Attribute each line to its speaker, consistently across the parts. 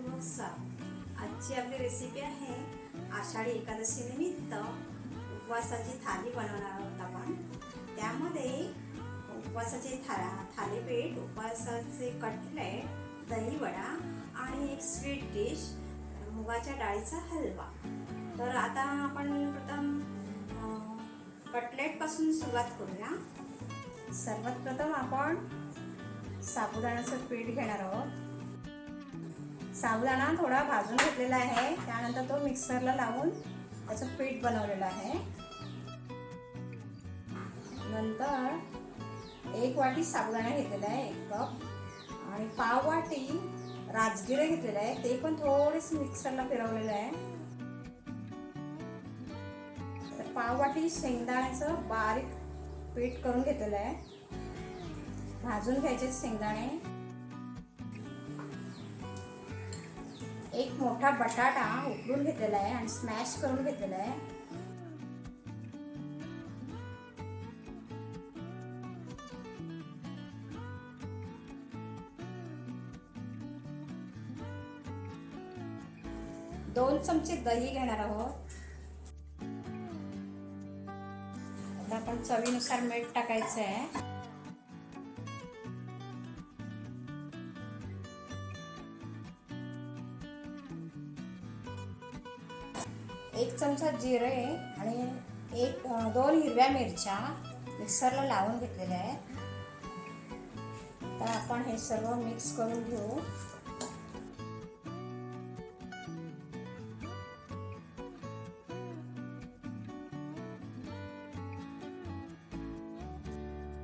Speaker 1: शुभोत्सव. आजची आपली रेसिपी आहे आषाढी एकादशी निमित्त उपवासाची थाली बनवणार आहोत आपण. त्यामध्ये उपवासाचे थालीपीठ, उपवासाचे कटलेट, दहीवडा आणि एक स्वीट डिश मुगाच्या डाळीचा हलवा. तर आता आपण प्रथम कटलेटपासून सुरुवात करूया. सर्वात प्रथम आपण साबुदाण्याचं पीठ घेणार आहोत. साबुदाणा थोडा भाजून घेतलेला आहे, त्यानंतर तो मिक्सरला लावून त्याचं पीठ बनवलेलं आहे. नंतर 1 वाटी साबुदाणा घेतलेला आहे, 1 कप, आणि पाव वाटी राजगिरे घेतलेले आहे, ते पण थोडेसे मिक्सरला फिरवलेलं आहे. तर पाव वाटी शेंगदाण्याचं बारीक पीठ करून घेतलेलं आहे. भाजून घ्यायचे शेंगदाणे. 1 मोठा बटाटा उकडून घेतलेला आहे आणि स्मॅश करून घेतलेला आहे. दोन चमचे दही घेणार आहोत. आता आपण चवीनुसार मीठ टाकायचं आहे. 1 चमचा जिरे आणि 2 हिरव्या मिरच्या मिक्सरला लावून घेतलेल्या आहेत. तर आपण हे सर्व मिक्स करून घेऊ.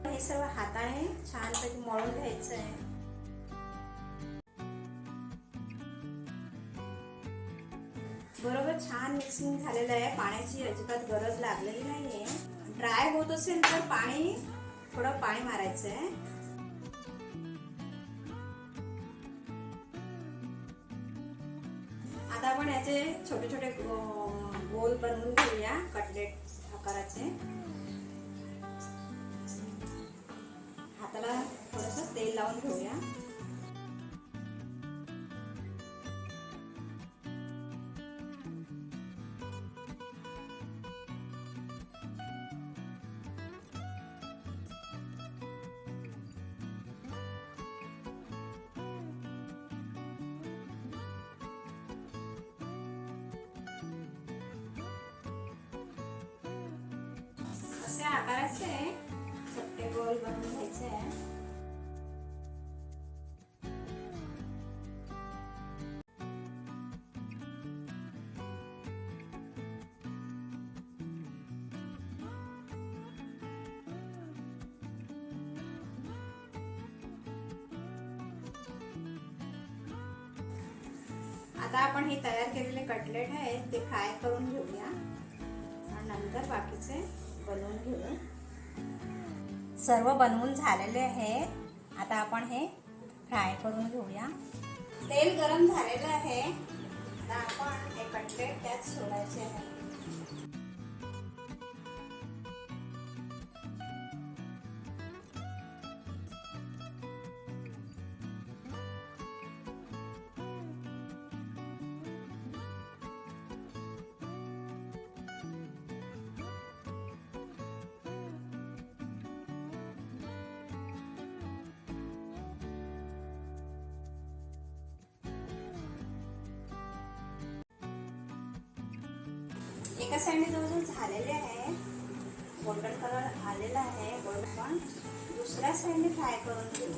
Speaker 1: हे सर्व हाताने छानपैकी मळून घ्यायचं आहे. बरोबर छान मिक्सिंग झालेलं आहे. पाण्याची अजिबात गरज लागलेली नाहीये. ड्राय होत असेल तर थोडं पाणी मारायचं आहे. आता आपण याचे छोटे छोटे गोल बनवून घेऊया कटलेट आकाराचे. हाताला थोडंसं तेल लावून घेऊया. असे आकाराचे छोटे गोल बनवून घ्यायचे आहे. आता आपण हे तयार केलेले कटलेट आहेत ते फ्राय करून घेऊया आणि नंतर बाकीचे बनवून घेऊ. सर्व बनवून झालेले आहे. आता आपण हे फ्राय करून घेऊया. तेल गरम झालेलं आहे. आता आपण हे कटलेट त्यात सोडायचे आहे. एका साईडने जवळजवळ झालेले आहे, गोल्डन कलर आलेला आहे. पण दुसऱ्या साईडने फ्राय करून घेऊ.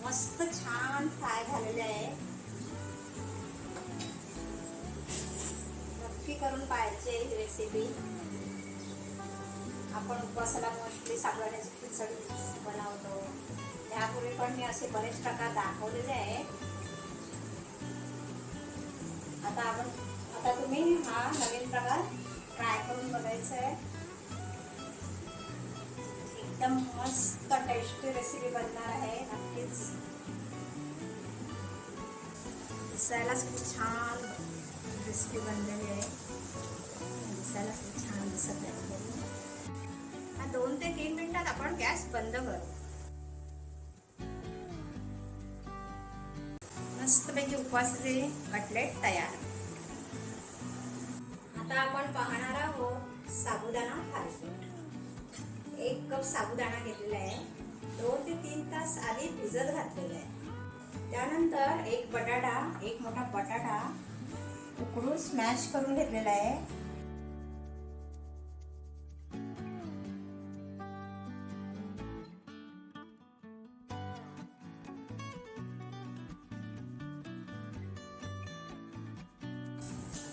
Speaker 1: मस्त छान फ्राय झालेले आहे. नक्की करून पाहायची ही रेसिपी. आपण उपवासाला मोस्टली साबुदाण्याची खिचडी बनवतो. यापूर्वी पण मी असे बरेच प्रकार दाखवलेले आहेत. आता तुम्ही हा नवीन प्रकार ट्राय करून बघायचा आहे. एकदम मस्त टेस्टी रेसिपी बनणार आहे. नक्कीच दिसायलाच खूप छान रेसिपी बनलेली आहे. दिसायलाच खूप छान दिसत आहे. 2 ते 3 मिनिटात आपण गॅस बंद करू. मस्तपैकी उपवासाचे कटलेट तयार. आता आपण पाहणार आहोत साबुदाणा थालीपीठ. 1 कप साबुदाणा घेतलेला आहे. 2 ते 3 तास आधी भिजत घातलेला आहे. त्यानंतर एक मोठा बटाटा उकडून स्मॅश करून घेतलेला आहे.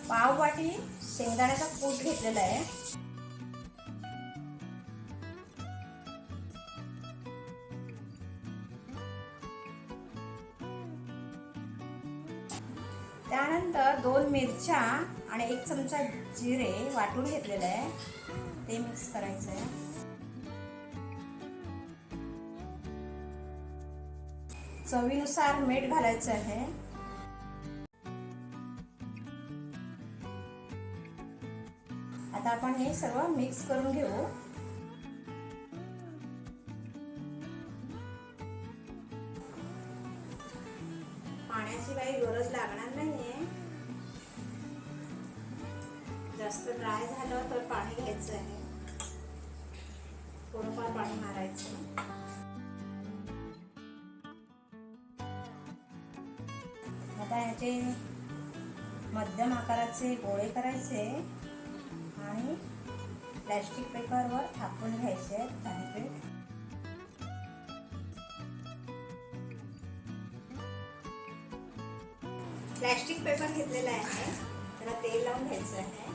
Speaker 1: पाव वाटी शेंगदाण्याचा कूट घेतलेला आहे. त्यानंतर 2 मिरच्या आणि 1 चमचा जिरे वाटून घेतलेलं आहे, ते मिक्स करायचं आहे. चवीनुसार मीठ घालायचं आहे. आता आपण हे सर्व मिक्स करून घेऊ. पाण्याची काही गरज लागणार नाहीये. जास्त ड्राय झालं तर पाणी घ्यायचं आहे. थोडंफार पाणी मारायचं. आता याचे मध्यम आकाराचे गोळे करायचे आणि प्लॅस्टिक पेपरवर थापून घ्यायचे थालीपीठ. प्लॅस्टिक पेपर घेतलेला आहे, त्याला तेल लावून घ्यायचं आहे.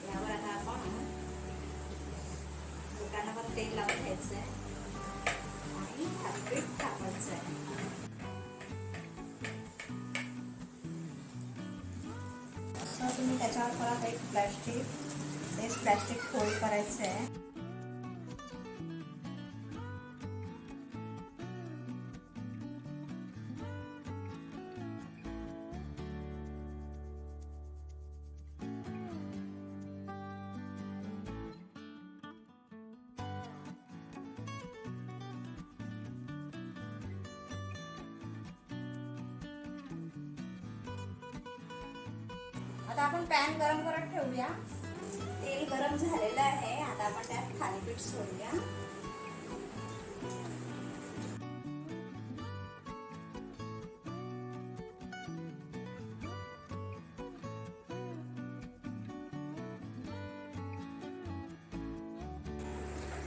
Speaker 1: यावर आता आपण बोटांना पण तेल लावून घ्यायचं आहे आणि थालीपीठ थापायचं आहे. असं तुम्ही त्याच्यावर परत एक प्लॅस्टिक फोल्ड करायचं आहे. आता आपण पॅन गरम करत ठेवूया. तेल गरम झालेलं आहे. आता आपण त्यात थालीपीठ सोडूया.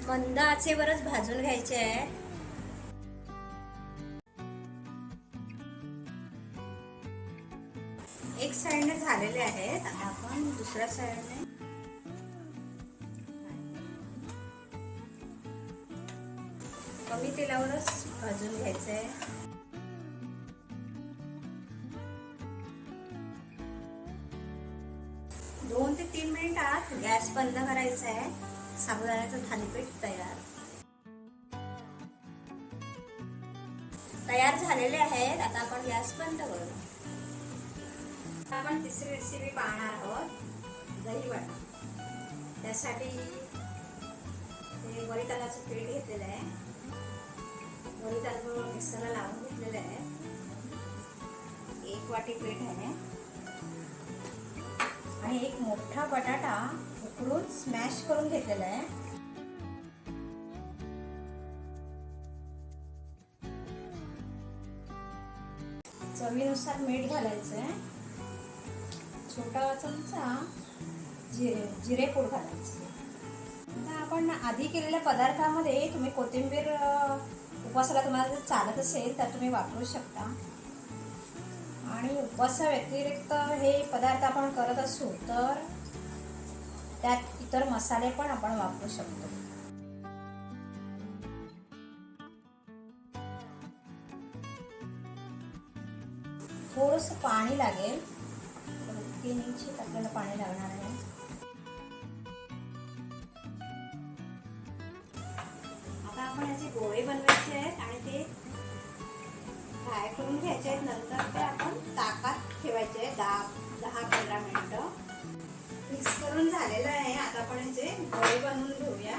Speaker 1: मंद आचेवरच भाजून घ्यायचे आहे. एक साइडने झालेले आहेत. आता आपण दुसऱ्या साइडने कमी तेलावरच भाजून घ्यायचं आहे. दोन ते 3 मिनिटात गॅस बंद करायचा आहे. साबुदाण्याचं थालीपीठ तयार झालेले आहेत. आता आपण गॅस बंद करू. आपण तिसरी रेसिपी पाहणार आहोत, दही वडा. त्यासाठी वरी तांदळाचं पीठ घेतलेलं आहे. वरी तांदूळ मिक्सरला लावून घेतलेलं आहे. 1 वाटी पीठ आहे आणि 1 मोठा बटाटा उकडून स्मॅश करून घेतलेला आहे. चवीनुसार मीठ घालायचं आहे. छोटा चमचा जिरेपूड घालायचे. आता आपण आधी केलेल्या पदार्थामध्ये तुम्ही कोथिंबीर उपवासाला तुम्हाला जर चालत असेल तर तुम्ही वापरू शकता. आणि उपवासा व्यतिरिक्त हे पदार्थ आपण करत असू तर त्यात इतर मसाले पण आपण वापरू शकतो. थोडंसं पाणी लागेल. 3 इंच आपल्याला पाणी लागणार आहे. आता आपण याचे गोळे बनवायचे आहेत आणि ते फ्राय करून घ्यायचे आहेत. नंतर ते आपण ताकात ठेवायचे आहे 10-15 मिनिटं. मिक्स करून झालेलं आहे. आता आपण याचे गोळे बनवून घेऊया.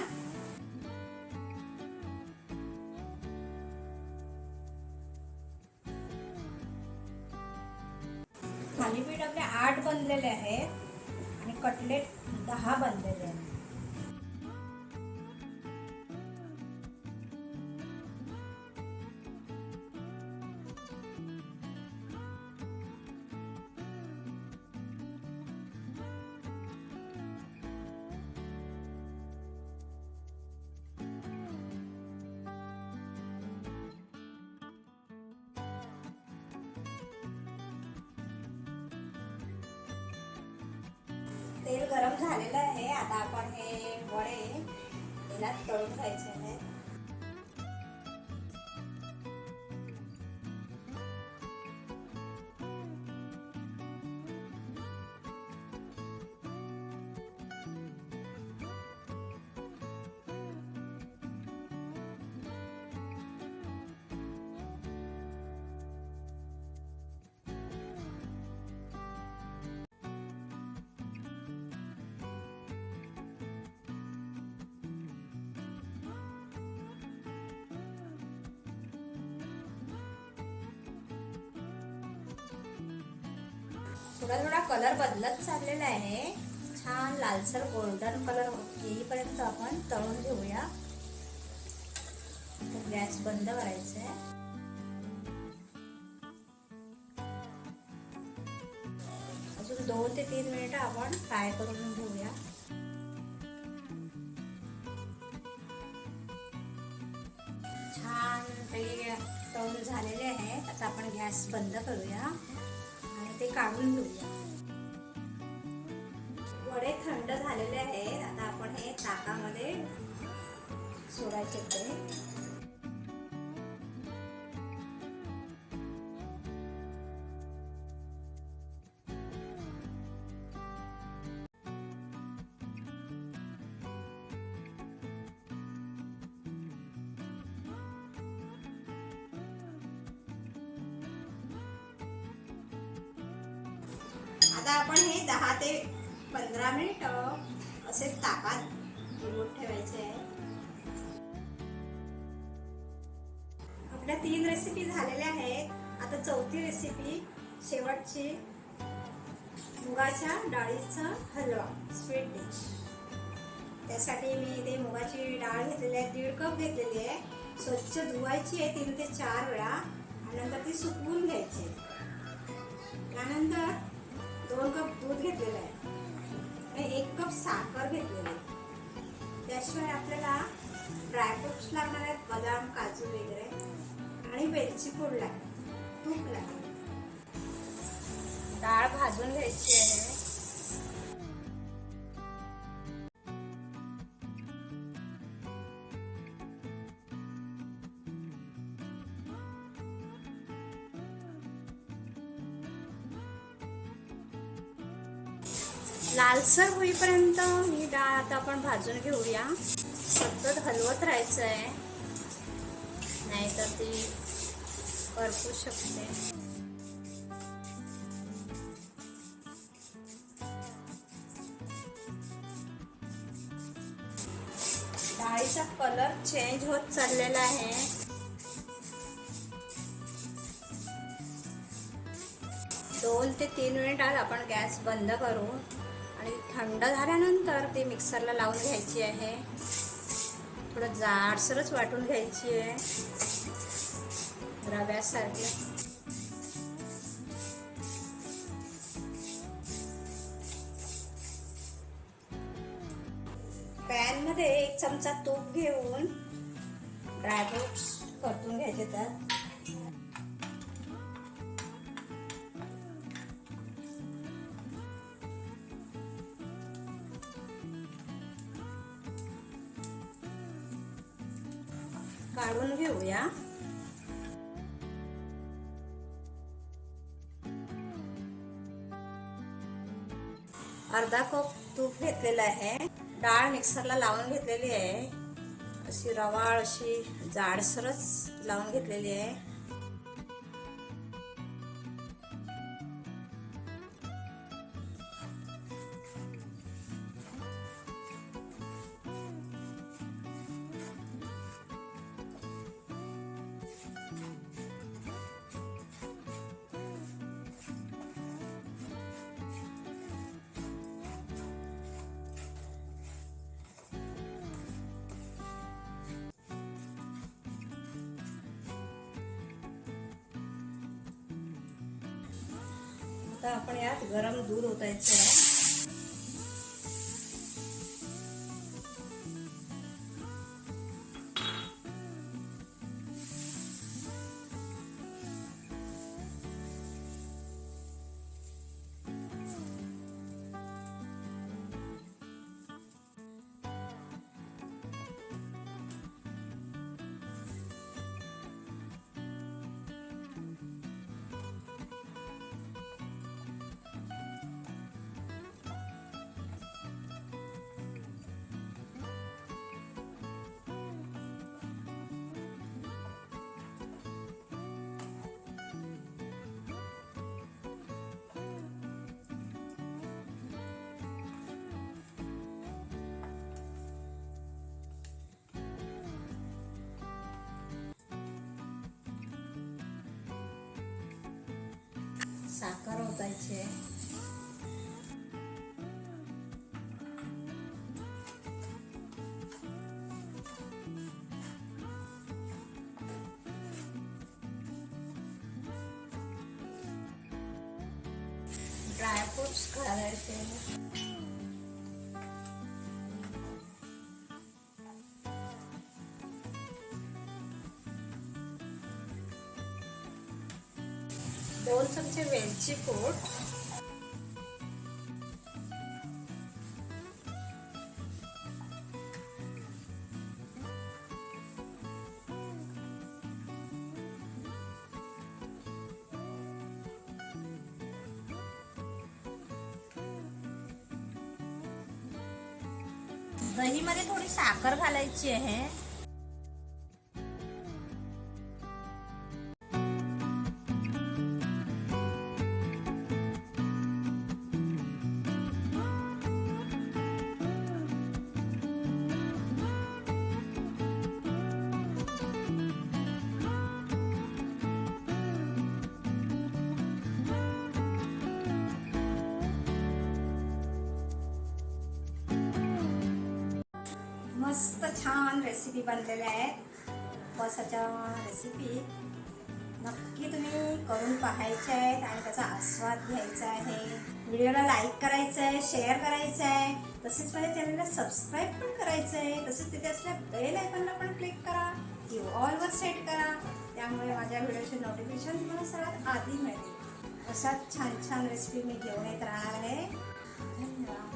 Speaker 1: बनलेले आहेत आणि कटलेट 10 बनलेले आहेत. तेल गरम झालेलं आहे. आता आपण हे वडे तेलात तळून घ्यायचे आहेत. थोडा थोडा कलर बदलत चाललेला आहे. छान लालसर गोल्डन कलर येईपर्यंत आपण तळून घेऊया. गॅस बंद करायचा आहे. अजून 2 ते 3 मिनिटं आपण फ्राय करून घेऊया. छान तळून झालेले आहेत. आता आपण गॅस बंद करूया आणि ते काढून घेऊया. वडे थंड झालेले आहेत. आता आपण हे ताकामध्ये सोडायचे ते. आता आपण हे 10 ते 15 मिनिट असे ताकात भिजवून ठेवायचे आहे. आपल्या 3 रेसिपी झालेल्या आहेत. आता 4थी रेसिपी शेवटची मुगाच्या डाळीचा हलवा स्वीट डिश. त्यासाठी मी इथे मुगाची डाळ घेतलेली आहे. 1.5 कप घेतलेली आहे. स्वच्छ धुवायची आहे 3 ते 4 वेळा आणि नंतर ती सुकवून घ्यायची. त्यानंतर 2 कप दूध घेतलेलं आहे आणि 1 कप साखर घेतलेली आहे. त्याशिवाय आपल्याला ड्रायफ्रुट्स लागणार आहेत, बदाम, काजू वगैरे, आणि वेलची पूड लागेल, तूप लागेल. डाळ भाजून घ्यायची आहे. लालसर होईपर्यंत ही डाळ आता आपण भाजून घेऊया. सतत हलवत राहायचं आहे, नाहीतर ती करपू शकते. डाळीचा कलर चेंज होत चाललेला आहे. दोन ते 3 मिनिटात आपण गॅस बंद करू आणि थंड झाल्यानंतर ते मिक्सरला लावून घ्यायची आहे. थोडं जाडसरच वाटून घ्यायची आहे, रव्यासारखी. पॅन मध्ये 1 चमचा तूप घेऊन ड्रायफ्रुट्स परतून घ्यायचे. त्यात काढून घेऊया. अर्धा कप तूप घेतलेलं आहे. डाळ मिक्सरला लावून घेतलेली आहे. अशी रवाळ अशी जाडसरच लावून घेतलेली आहे. आता आपण यात गरम दूध ओतायचं आहे. साखर ओतायची आहे. ड्रायफ्रुट्स घालायचे. 2 चमचे वेलची पूड, दहीमध्ये थोडी साखर घालायची आहे. मस्त छान रेसिपी बनलेल्या आहेत. उपवासाच्या रेसिपी नक्की तुम्ही करून पाहायच्या आहेत आणि त्याचा आस्वाद घ्यायचा आहे. व्हिडिओला लाईक करायचं आहे, शेअर करायचं आहे, तसेच माझ्या चॅनलला सबस्क्राईब पण करायचं आहे. तसेच तिथे असल्या बेल आयकॉनला पण क्लिक करा किंवा ऑलवर सेट करा. त्यामुळे माझ्या व्हिडिओचे नोटिफिकेशन तुम्हाला सर्वात आधी मिळेल. अशाच छान छान रेसिपी मी घेऊन येत राहणार आहे. धन्यवाद.